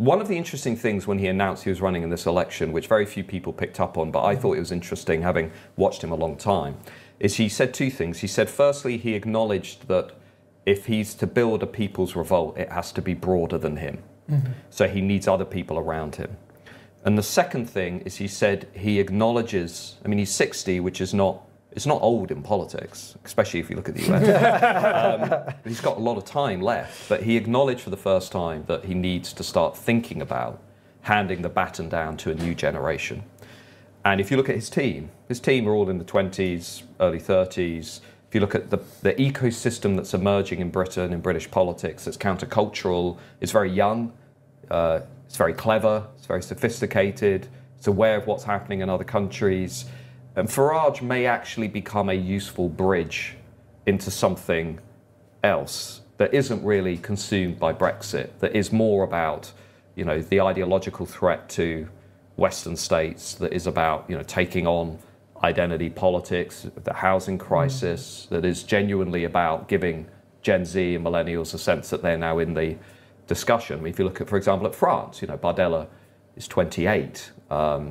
one of the interesting things when he announced he was running in this election, which very few people picked up on, but I thought it was interesting having watched him a long time, is he said two things. He said, firstly, he acknowledged that if he's to build a people's revolt, it has to be broader than him. So he needs other people around him. And the second thing is he said he acknowledges, I mean, he's 60, which is not, it's not old in politics, especially if you look at the US. He's got a lot of time left, but he acknowledged for the first time that he needs to start thinking about handing the baton down to a new generation. And if you look at his team are all in the 20s, early 30s. If you look at the ecosystem that's emerging in Britain, in British politics, it's countercultural, it's very young, it's very clever, it's very sophisticated, it's aware of what's happening in other countries. And Farage may actually become a useful bridge into something else that isn't really consumed by Brexit, that is more about, you know, the ideological threat to Western states, that is about, you know, taking on identity politics, the housing crisis, that is genuinely about giving Gen Z and millennials a sense that they're now in the discussion. I mean, if you look at, for example, at France, you know, Bardella is 28.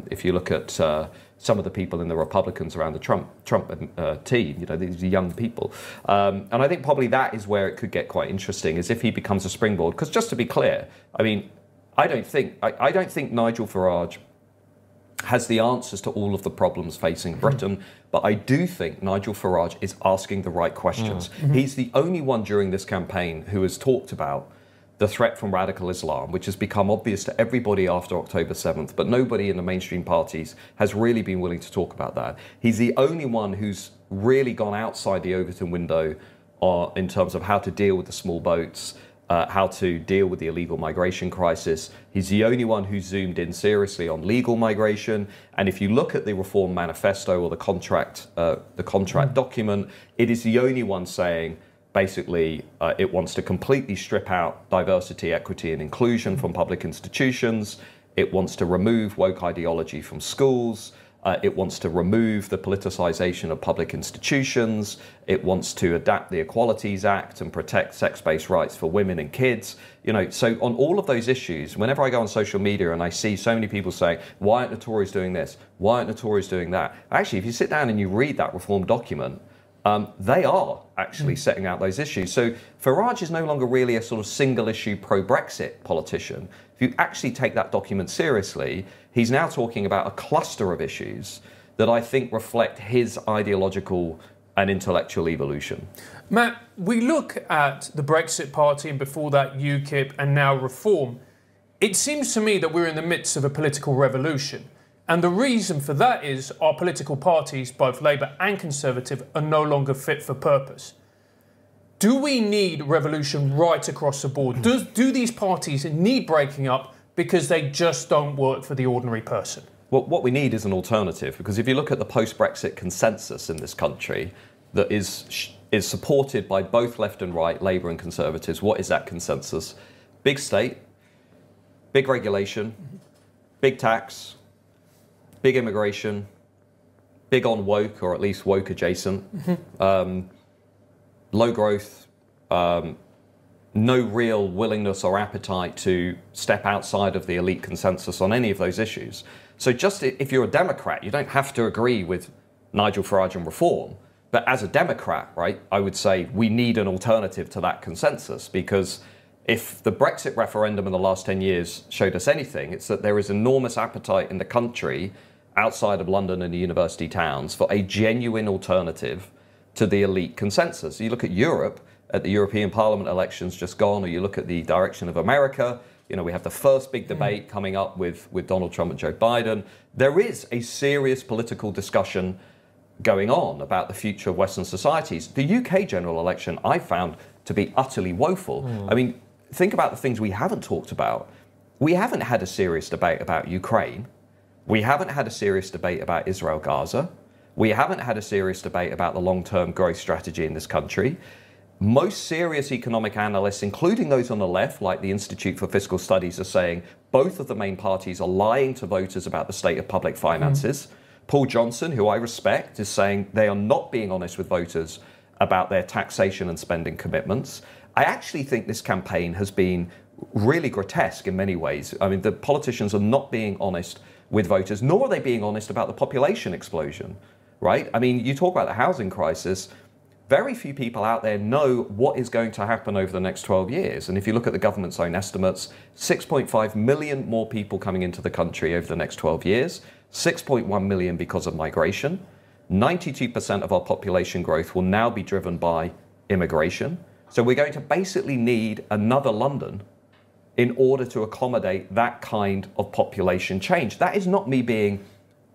If you look at some of the people in the Republicans around the Trump team, you know, these are young people. And I think probably that is where it could get quite interesting, is if he becomes a springboard. Because just to be clear, I mean, I don't think Nigel Farage has the answers to all of the problems facing Britain, but I do think Nigel Farage is asking the right questions. He's the only one during this campaign who has talked about the threat from radical Islam, which has become obvious to everybody after October 7th, but nobody in the mainstream parties has really been willing to talk about that. He's the only one who's really gone outside the Overton window in terms of how to deal with the small boats, how to deal with the illegal migration crisis. He's the only one who's zoomed in seriously on legal migration. And if you look at the Reform Manifesto or the contract document, it is the only one saying, basically, it wants to completely strip out diversity, equity, and inclusion from public institutions. It wants to remove woke ideology from schools. It wants to remove the politicization of public institutions. It wants to adapt the Equalities Act and protect sex-based rights for women and kids. You know, so on all of those issues, whenever I go on social media and I see so many people saying, why aren't the Tories doing this? Why aren't the Tories doing that? Actually, if you sit down and you read that reform document, they are actually setting out those issues. So Farage is no longer really a sort of single issue pro-Brexit politician. If you actually take that document seriously, he's now talking about a cluster of issues that I think reflect his ideological and intellectual evolution. Matt, we look at the Brexit Party and before that UKIP and now Reform. It seems to me that we're in the midst of a political revolution. And the reason for that is our political parties, both Labour and Conservative, are no longer fit for purpose. Do we need revolution right across the board? Do these parties need breaking up because they just don't work for the ordinary person? Well, what we need is an alternative, because if you look at the post-Brexit consensus in this country that is supported by both left and right, Labour and Conservatives, what is that consensus? Big state, big regulation, big tax, big immigration, big on woke, or at least woke adjacent, low growth, no real willingness or appetite to step outside of the elite consensus on any of those issues. So just if you're a Democrat, you don't have to agree with Nigel Farage and Reform. But as a Democrat, right, I would say we need an alternative to that consensus, because if the Brexit referendum in the last 10 years showed us anything, it's that there is enormous appetite in the country outside of London and the university towns for a genuine alternative to the elite consensus. You look at Europe, at the European Parliament elections just gone, or you look at the direction of America, you know, we have the first big debate coming up with Donald Trump and Joe Biden. There is a serious political discussion going on about the future of Western societies. The UK general election I found to be utterly woeful. I mean, think about the things we haven't talked about. We haven't had a serious debate about Ukraine. We haven't had a serious debate about Israel-Gaza. We haven't had a serious debate about the long-term growth strategy in this country. Most serious economic analysts, including those on the left, like the Institute for Fiscal Studies, are saying both of the main parties are lying to voters about the state of public finances. Paul Johnson, who I respect, is saying they are not being honest with voters about their taxation and spending commitments. I actually think this campaign has been really grotesque in many ways. I mean, the politicians are not being honest with voters, nor are they being honest about the population explosion, right? I mean, you talk about the housing crisis. Very few people out there know what is going to happen over the next 12 years. And if you look at the government's own estimates, 6.5 million more people coming into the country over the next 12 years, 6.1 million because of migration. 92% of our population growth will now be driven by immigration. So we're going to basically need another London in order to accommodate that kind of population change. That is not me being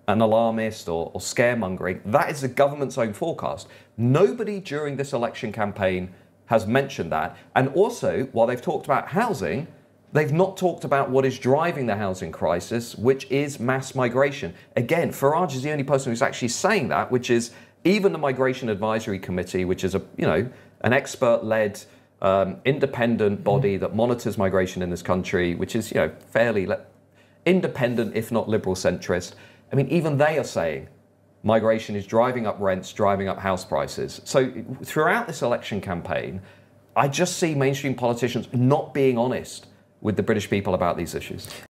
an alarmist or scaremongering. That is the government's own forecast. Nobody during this election campaign has mentioned that. And also, while they've talked about housing, they've not talked about what is driving the housing crisis, which is mass migration. Again, Farage is the only person who's actually saying that, which is even the Migration Advisory Committee, which is an expert-led independent body that monitors migration in this country, which is fairly independent, if not liberal centrist. I mean, even they are saying migration is driving up rents, driving up house prices. So throughout this election campaign, I just see mainstream politicians not being honest with the British people about these issues.